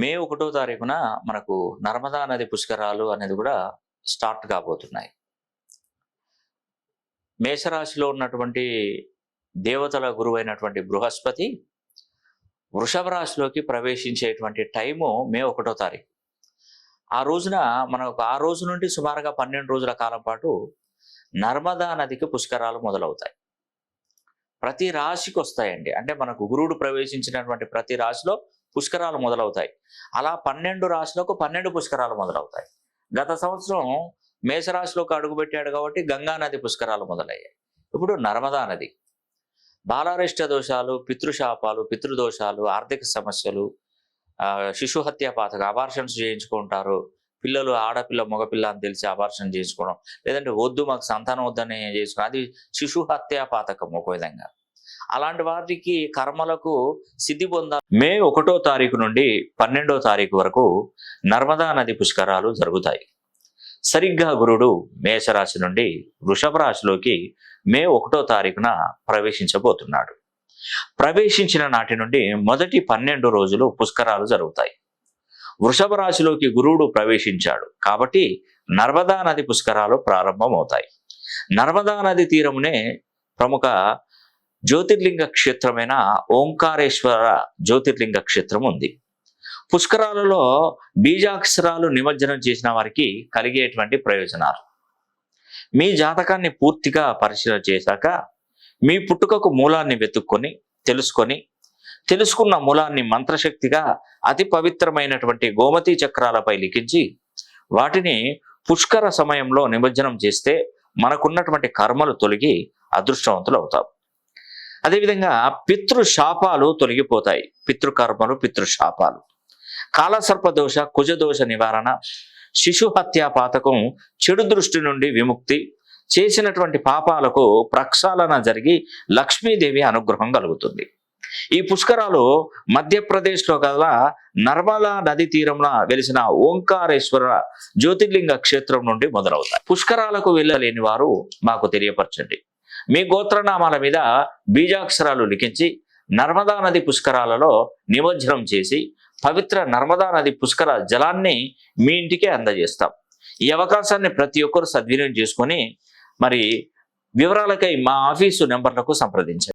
మే 1వ తారీఖున మనకు నర్మదా నది పుష్కరాలు అనేది కూడా స్టార్ట్ కాబోతున్నాయి. మేషరాశిలో ఉన్నటువంటి దేవతల గురువైనటువంటి బృహస్పతి వృషభ రాశిలోకి ప్రవేశించేటువంటి టైము మే 1వ తారీఖు. ఆ రోజున మనకు ఆ రోజు నుండి సుమారుగా 12 రోజుల కాలం పాటు నర్మదా నదికి పుష్కరాలు మొదలవుతాయి. ప్రతి రాశికి వస్తాయండి. అంటే మనకు గురువుడు ప్రవేశించినటువంటి ప్రతి రాశిలో పుష్కరాలు మొదలవుతాయి. అలా 12 రాశులకు 12 పుష్కరాలు మొదలవుతాయి. గత సంవత్సరం మేషరాశిలోకి అడుగుపెట్టాడు కాబట్టి గంగా నది పుష్కరాలు మొదలయ్యాయి. ఇప్పుడు నర్మదా నది. బాలారిష్ట దోషాలు, పితృశాపాలు, పితృదోషాలు, ఆర్థిక సమస్యలు, శిశు హత్య పాతక అబార్షన్స్ చేయించుకుంటారు. పిల్లలు ఆడపిల్ల మగపిల్ల అని తెలిసి అబార్షన్ చేసుకోవడం, లేదంటే వద్దు మాకు సంతానం వద్దని చేసుకోవడం, అది శిశు హత్య పాతకం ఒక విధంగా. అలాంటి వారికి కర్మలకు సిద్ధి పొందాలి. మే 1వ తారీఖు నుండి 12వ తారీఖు వరకు నర్మదా నది పుష్కరాలు జరుగుతాయి. సరిగ్గా గురుడు మేషరాశి నుండి వృషభ రాశిలోకి మే 1వ తారీఖున ప్రవేశించబోతున్నాడు. ప్రవేశించిన నాటి నుండి మొదటి 12 రోజులు పుష్కరాలు జరుగుతాయి. వృషభ రాశిలోకి గురువుడు ప్రవేశించాడు కాబట్టి నర్మదా నది పుష్కరాలు ప్రారంభమవుతాయి. నర్మదా నది తీరమునే ప్రముఖ జ్యోతిర్లింగ క్షేత్రమైన ఓంకారేశ్వర జ్యోతిర్లింగ క్షేత్రం ఉంది. పుష్కరాలలో బీజాక్షరాలు నిమజ్జనం చేసిన వారికి కలిగేటువంటి ప్రయోజనాలు. మీ జాతకాన్ని పూర్తిగా పరిశీలన చేశాక మీ పుట్టుకకు మూలాన్ని వెతుక్కొని తెలుసుకున్న మూలాన్ని మంత్రశక్తిగా అతి పవిత్రమైనటువంటి గోమతి చక్రాలపై లిఖించి వాటిని పుష్కర సమయంలో నిమజ్జనం చేస్తే మనకున్నటువంటి కర్మలు తొలగి అదృష్టవంతులు అవుతాం. అదేవిధంగా పితృశాపాలు తొలగిపోతాయి. పితృకర్మలు, పితృశాపాలు, కాలసర్పదోష, కుజదోష నివారణ, శిశు హత్యా పాతకం, చెడు దృష్టి నుండి విముక్తి, చేసినటువంటి పాపాలకు ప్రక్షాళన జరిగి లక్ష్మీదేవి అనుగ్రహం కలుగుతుంది. ఈ పుష్కరాలు మధ్యప్రదేశ్లో గల నర్మదా నది తీరంలో వెలిసిన ఓంకారేశ్వర జ్యోతిర్లింగ క్షేత్రం నుండి మొదలవుతాయి. పుష్కరాలకు వెళ్ళలేని వారు మాకు తెలియపరచండి. మీ గోత్రనామాల మీద బీజాక్షరాలు లిఖించి నర్మదా నది పుష్కరాలలో నిమజ్జనం చేసి పవిత్ర నర్మదా నది పుష్కర జలాన్ని మీ ఇంటికే అందజేస్తాం. ఈ అవకాశాన్ని ప్రతి ఒక్కరు సద్వినియోగం చేసుకొని మరి వివరాలకై మా ఆఫీసు నెంబర్లకు సంప్రదించండి.